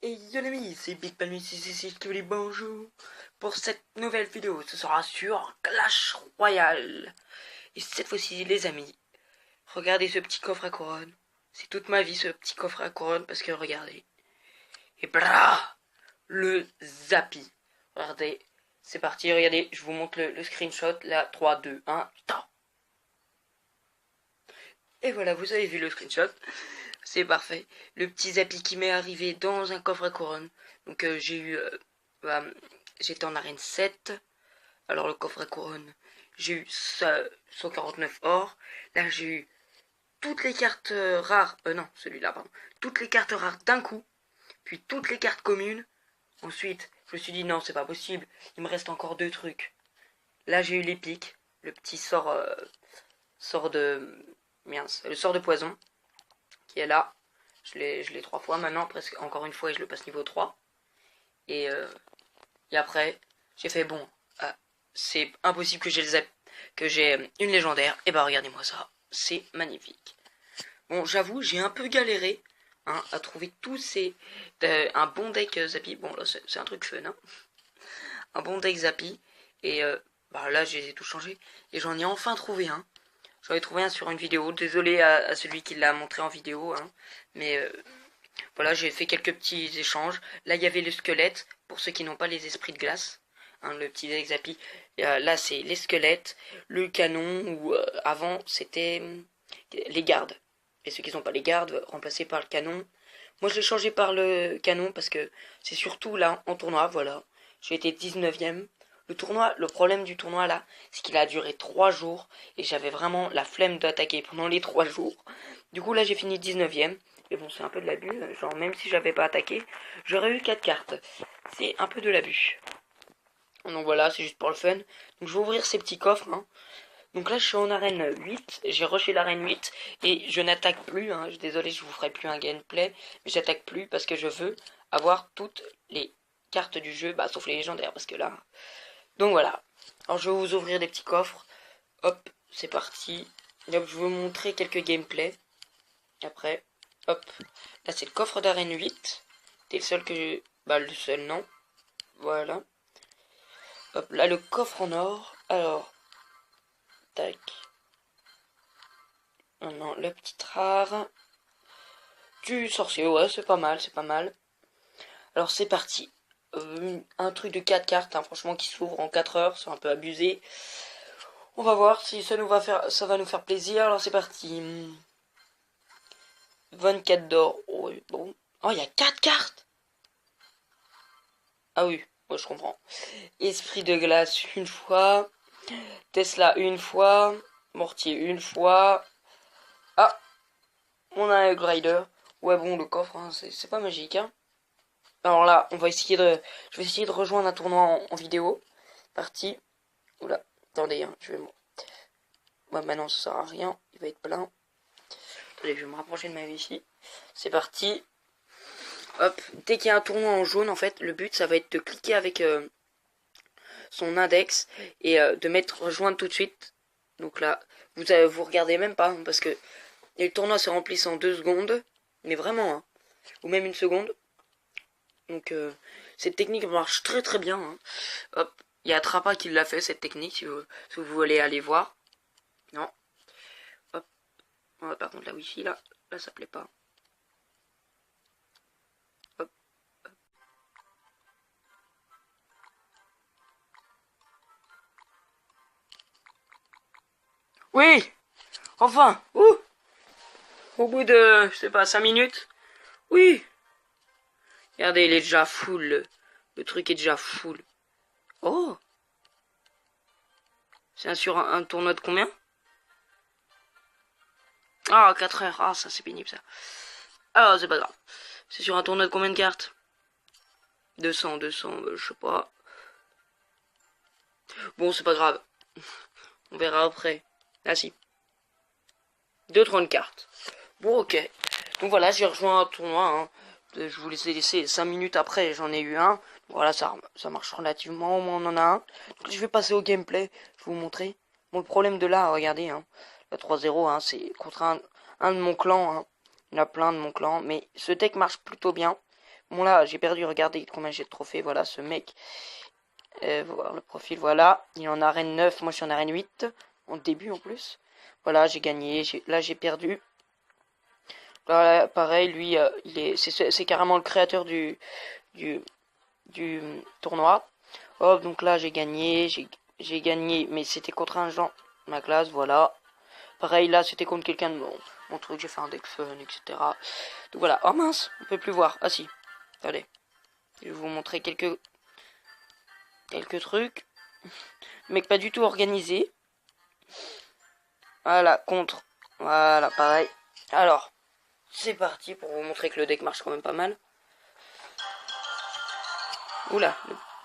Et yo les amis, c'est Big Palmy 666 qui vous dit bonjour. Pour cette nouvelle vidéo, ce sera sur Clash Royale. Et cette fois-ci les amis, regardez ce petit coffre à couronne. C'est toute ma vie ce petit coffre à couronne parce que regardez. Et blah, le Zappi. Regardez, c'est parti, regardez, je vous montre le screenshot. Là, 3, 2, 1, ta. Et voilà, vous avez vu le screenshot. C'est parfait. Le petit Zappi qui m'est arrivé dans un coffre à couronne. Donc bah, j'étais en arène 7. Alors le coffre à couronne, j'ai eu 149 or. Là j'ai eu toutes les cartes rares. Non, celui-là, pardon. Toutes les cartes rares d'un coup. Puis toutes les cartes communes. Ensuite, je me suis dit non, c'est pas possible. Il me reste encore deux trucs. Là j'ai eu l'épique. Le petit sort de... Mince, le sort de poison. Qui est là. Je l'ai 3 fois maintenant, presque encore une fois, et je le passe niveau 3. Et après, j'ai fait bon, c'est impossible que j'ai une légendaire. Et bah regardez-moi ça, c'est magnifique. Bon, j'avoue, j'ai un peu galéré à trouver un bon deck Zappi. Bon là, c'est un truc fun, hein. Un bon deck Zappi. Et bah là, j'ai tout changé. Et j'en ai enfin trouvé un. J'en ai trouvé un sur une vidéo. Désolé à celui qui l'a montré en vidéo, hein. Mais voilà, j'ai fait quelques petits échanges. Là, il y avait le squelette, pour ceux qui n'ont pas les esprits de glace. Le petit deck Zappi. Là, c'est les squelettes, le canon, ou avant, c'était les gardes. Et ceux qui n'ont pas les gardes, remplacés par le canon. Moi, je l'ai changé par le canon, parce que c'est surtout là, en tournoi, voilà. J'ai été 19ème. Le problème du tournoi, là, c'est qu'il a duré 3 jours, et j'avais vraiment la flemme d'attaquer pendant les 3 jours. Du coup, là, j'ai fini 19ème. Mais bon, c'est un peu de l'abus. Genre, même si j'avais pas attaqué, j'aurais eu 4 cartes. C'est un peu de l'abus. Donc voilà, c'est juste pour le fun. Donc je vais ouvrir ces petits coffres, hein. Donc là, je suis en arène 8. J'ai rushé l'arène 8. Et je n'attaque plus, hein. Désolé, je vous ferai plus un gameplay. Mais j'attaque plus parce que je veux avoir toutes les cartes du jeu. Bah, sauf les légendaires, parce que là... Donc voilà. Alors, je vais vous ouvrir des petits coffres. Hop, c'est parti. Donc, je vais vous montrer quelques gameplays. Après, hop. Là, c'est le coffre d'arène 8. C'est le seul que... Bah, le seul, non. Voilà. Hop, là, le coffre en or. Alors, tac. Maintenant, le petit rare. Du sorcier, ouais, c'est pas mal, c'est pas mal. Alors, c'est parti. Un truc de 4 cartes, hein, franchement, qui s'ouvre en 4 heures. C'est un peu abusé. On va voir si ça va nous faire plaisir. Alors, c'est parti. 24 d'or. Oh, bon. Oh, il y a 4 cartes. Ah oui, ouais, je comprends. Esprit de glace une fois. Tesla une fois. Mortier une fois. Ah, on a un Grider. Ouais, bon, le coffre, hein, c'est pas magique, hein. Alors là, je vais essayer de rejoindre un tournoi en vidéo. Parti. Oula, attendez, hein, ouais, maintenant ça sert à rien. Il va être plein. Attendez, je vais me rapprocher de ma Wi-Fi. C'est parti. Hop, dès qu'il y a un tournoi en jaune, en fait, le but, ça va être de cliquer avec son index et de mettre rejoindre tout de suite. Donc là, vous regardez même pas, hein, parce que le tournoi se remplisse en 2 secondes. Mais vraiment, hein, ou même 1 seconde. Donc cette technique marche très très bien, hein. Hop, il y a Trappa qui l'a fait cette technique, si vous voulez aller voir. Non. Hop. Oh, par contre la wifi là ça plaît pas. Hop. Oui. Enfin. Ouh. Au bout de, je sais pas, 5 minutes. Oui. Regardez, il est déjà full. Le truc est déjà full. Oh. C'est sur un tournoi de combien? Ah, 4 heures. Ah, ça c'est pénible ça. Ah, c'est pas grave. C'est sur un tournoi de combien de cartes? 200, je sais pas. Bon, c'est pas grave. On verra après. Ah si. 2,30 cartes. Bon, ok. Donc voilà, j'ai rejoint un tournoi, hein. Je vous les ai laissé 5 minutes après, j'en ai eu un. Voilà, ça marche relativement, on en a un. Donc je vais passer au gameplay, je vais vous montrer. Bon, le problème de là, regardez, hein, la 3-0, hein, c'est contre un de mon clan, hein. Il y en a plein de mon clan, mais ce deck marche plutôt bien. Bon là, j'ai perdu, regardez combien j'ai de trophées, voilà, ce mec. Voir le profil, voilà. Il est en arène 9, moi je suis en arène 8. En début en plus. Voilà, j'ai gagné, là j'ai perdu. Voilà, pareil, lui, c'est carrément le créateur du, du tournoi. Hop, donc là j'ai gagné, j'ai gagné, mais c'était contre un gens de ma classe, voilà. Pareil, là c'était contre quelqu'un de mon truc, j'ai fait un deck fun, etc. Donc voilà, oh mince, on peut plus voir, ah si, attendez. Je vais vous montrer quelques trucs. Mec pas du tout organisé. Voilà, contre. Voilà, pareil. Alors, c'est parti pour vous montrer que le deck marche quand même pas mal. Oula,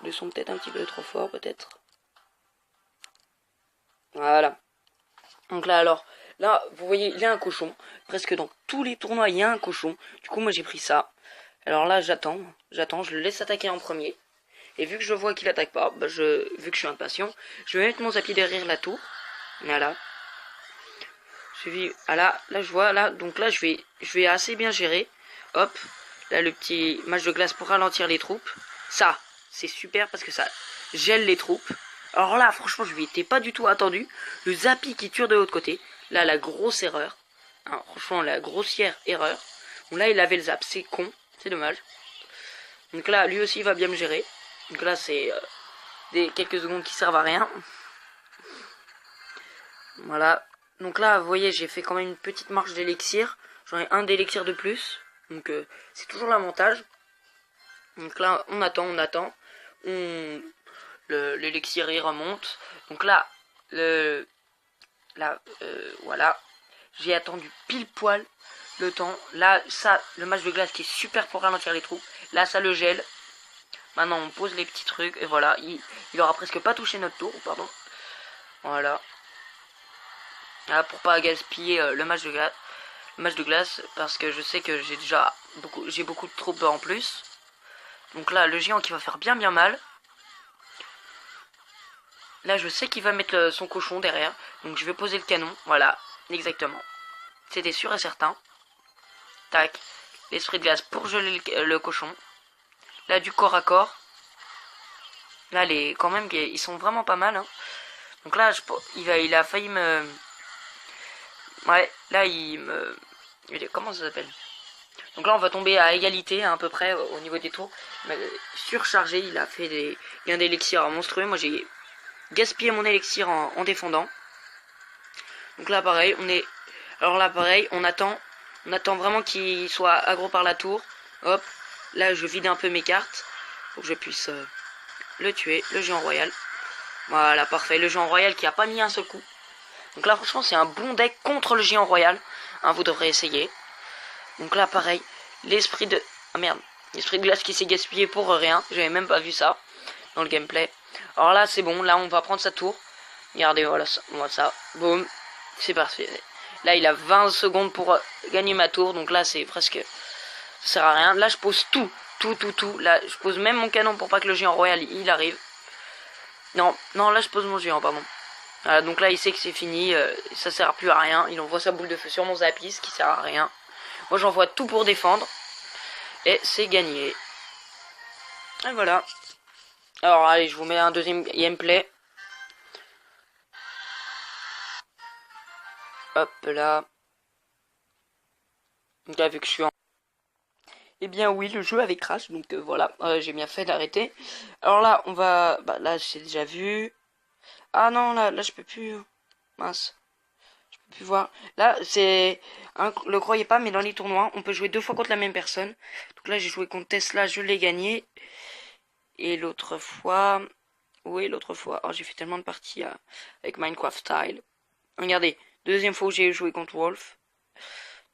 le son peut-être un petit peu trop fort, peut-être. Voilà. Donc là, alors, là, vous voyez, il y a un cochon. Presque dans tous les tournois, il y a un cochon. Du coup, moi, j'ai pris ça. Alors là, j'attends, je le laisse attaquer en premier. Et vu que je vois qu'il attaque pas, bah vu que je suis impatient, je vais mettre mon zappy derrière la tour. Voilà. Ah là, je vois, là, donc là, je vais assez bien gérer. Hop, là, le petit match de glace pour ralentir les troupes. Ça, c'est super parce que ça gèle les troupes. Alors là, franchement, je lui étais pas du tout attendu. Le zappy qui tire de l'autre côté. Là, la grosse erreur. Hein, franchement, la grossière erreur. Bon, là, il avait le zap, c'est con, c'est dommage. Donc là, lui aussi, il va bien me gérer. Donc là, c'est quelques secondes qui servent à rien. Voilà. Donc là, vous voyez, j'ai fait quand même une petite marche d'élixir. J'en ai un d'élixir de plus. Donc c'est toujours l'avantage. Donc là, on attend. L'élixir il remonte. Donc là, voilà. J'ai attendu pile poil le temps. Là, ça, le match de glace qui est super pour ralentir les troupes. Là, ça le gèle. Maintenant, on pose les petits trucs. Et voilà, il aura presque pas touché notre tour. Pardon. Voilà. Là, pour pas gaspiller le match de glace, parce que je sais que j'ai beaucoup de troupes en plus. Donc là, le géant qui va faire bien mal. Là, je sais qu'il va mettre son cochon derrière. Donc je vais poser le canon. Voilà, exactement. C'était sûr et certain. Tac. L'esprit de glace pour geler le cochon. Là, du corps à corps. Là, quand même, ils sont vraiment pas mal. Hein. Donc là, il a failli me... Ouais, là, comment ça s'appelle? Donc là, on va tomber à égalité, à peu près, au niveau des tours. Mais, surchargé, il a fait un élixir monstrueux. Moi, j'ai gaspillé mon élixir en défendant. Donc là, pareil, alors là, pareil, on attend vraiment qu'il soit aggro par la tour. Hop, là, je vide un peu mes cartes pour que je puisse le tuer, le géant royal. Voilà, parfait, le géant royal qui a pas mis un seul coup. Donc là, franchement, c'est un bon deck contre le géant royal. Hein, vous devrez essayer. Donc là, pareil, l'esprit de... Ah merde, l'esprit de glace qui s'est gaspillé pour rien. J'avais même pas vu ça dans le gameplay. Alors là, c'est bon. Là, on va prendre sa tour. Regardez, voilà ça. Boum. C'est parfait. Là, il a 20 secondes pour gagner ma tour. Donc là, c'est presque... Ça sert à rien. Là, je pose tout. Là, je pose même mon canon pour pas que le géant royal, il arrive. Non, là, je pose mon géant, pardon. Voilà, donc là, il sait que c'est fini. Ça sert plus à rien. Il envoie sa boule de feu sur mon zappy, ce qui sert à rien. Moi, j'envoie tout pour défendre. Et c'est gagné. Et voilà. Alors, allez, je vous mets un deuxième gameplay. Hop là. Donc là, vu que je suis en... Eh bien oui, le jeu avait crash, donc voilà, j'ai bien fait d'arrêter. Alors là, on va... Bah là, j'ai déjà vu. Ah non, là, je peux plus... Mince. Je peux plus voir. Là, c'est... le croyez pas, mais dans les tournois, on peut jouer 2 fois contre la même personne. Donc là, j'ai joué contre Tesla, je l'ai gagné. Et l'autre fois... Oui, l'autre fois... Oh, j'ai fait tellement de parties avec Minecraft Style. Regardez, deuxième fois où j'ai joué contre Wolf.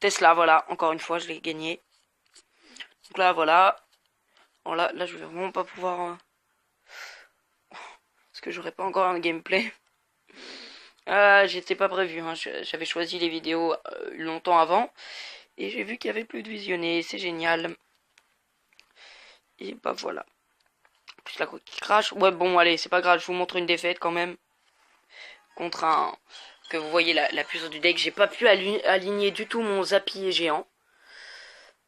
Tesla, voilà, encore une fois, je l'ai gagné. Donc là, voilà. Alors là, je vais vraiment pas pouvoir... Parce que j'aurais pas encore un gameplay. J'étais pas prévu, hein. J'avais choisi les vidéos longtemps avant. Et j'ai vu qu'il y avait plus de visionnés. C'est génial. Et bah voilà. En plus la quoi qui crache. Ouais, bon, allez, c'est pas grave. Je vous montre une défaite quand même. Contre un... Que vous voyez la puissance du deck. J'ai pas pu aligner du tout mon zappy géant.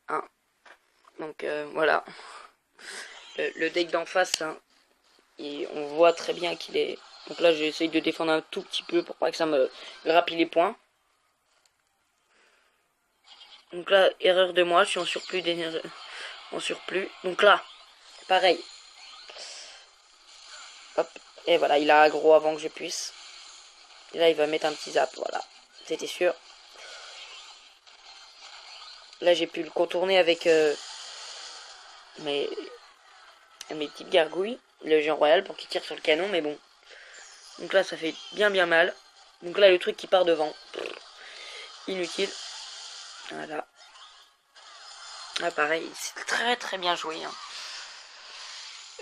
Hein. Donc voilà. Le deck d'en face, hein, et on voit très bien qu'il est... Donc là, j'essaye de défendre un tout petit peu pour pas que ça me grappille les points. Donc là, erreur de moi, je suis en surplus d'énergie. En surplus. Donc là, pareil. Hop. Et voilà, il a aggro avant que je puisse. Et là, il va mettre un petit zap, voilà. C'était sûr. Là, j'ai pu le contourner avec mes petites gargouilles. Le géant royal pour qu'il tire sur le canon, mais bon. Donc là, ça fait bien mal. Donc là, le truc qui part devant. Inutile. Voilà. Ah, pareil, c'est très bien joué. Hein.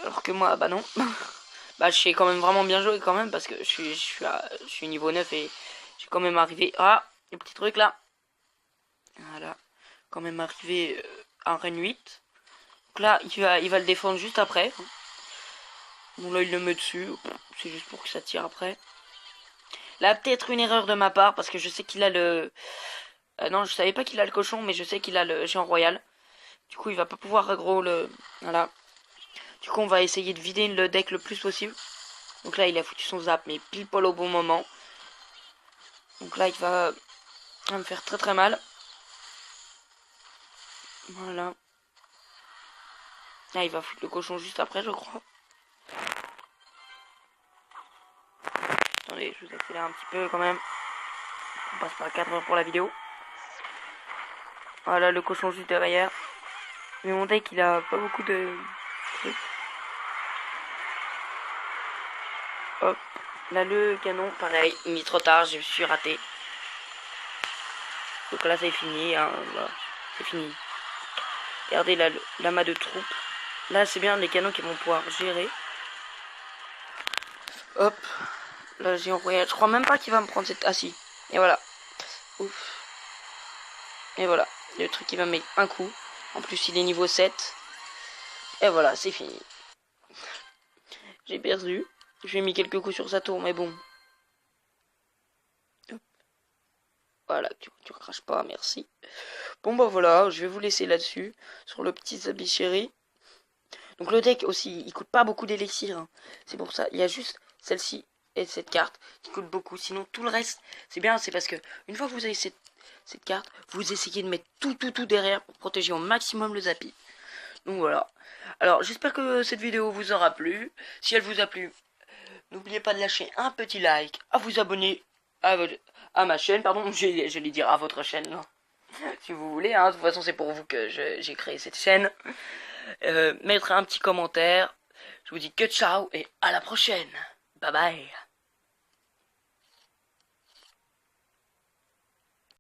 Alors que moi, bah non. Bah, je sais quand même vraiment bien jouer quand même parce que je suis niveau 9 et j'ai quand même arrivé. Ah, le petit truc là. Voilà. Quand même arrivé à reine 8. Donc là, il va le défendre juste après. Bon, là, il le met dessus. C'est juste pour que ça tire après. Là, peut-être une erreur de ma part parce que je sais qu'il a le... non, je savais pas qu'il a le cochon, mais je sais qu'il a le géant royal. Du coup, il va pas pouvoir aggro le... Voilà. Du coup, on va essayer de vider le deck le plus possible. Donc là, il a foutu son zap, mais pile poil au bon moment. Donc là, il va me faire très mal. Voilà. Là, il va foutre le cochon juste après, je crois. Attendez, je vous accélère un petit peu quand même. On passe par 4 heures pour la vidéo. Voilà, le cochon juste derrière. Mais mon deck, il a pas beaucoup de trucs. Hop. Là, le canon, pareil, mis trop tard, je suis raté. Donc là, c'est fini. Hein, voilà. C'est fini. Regardez là, l'amas de troupes. Là, c'est bien les canons qui vont pouvoir gérer. Hop. Là, j'ai envoyé. Je crois même pas qu'il va me prendre cette... Ah si. Et voilà. Ouf. Et voilà. Le truc qui va mettre un coup. En plus, il est niveau 7. Et voilà, c'est fini. J'ai perdu. J'ai mis quelques coups sur sa tour, mais bon. Hop. Voilà, tu craches pas, merci. Bon bah voilà, je vais vous laisser là-dessus. Sur le petit Zabichéri. Donc le deck aussi, il coûte pas beaucoup d'élixir. Hein. C'est pour ça. Il y a juste celle-ci et cette carte qui coûte beaucoup. Sinon tout le reste, c'est bien. C'est parce que une fois que vous avez cette carte, vous essayez de mettre tout derrière pour protéger au maximum le Zappy. Donc voilà. Alors j'espère que cette vidéo vous aura plu. Si elle vous a plu, n'oubliez pas de lâcher un petit like, à vous abonner à ma chaîne. Pardon, j'allais dire à votre chaîne. Non. Si vous voulez, hein. De toute façon c'est pour vous que j'ai créé cette chaîne. Mettre un petit commentaire. Je vous dis que ciao et à la prochaine. Bye bye.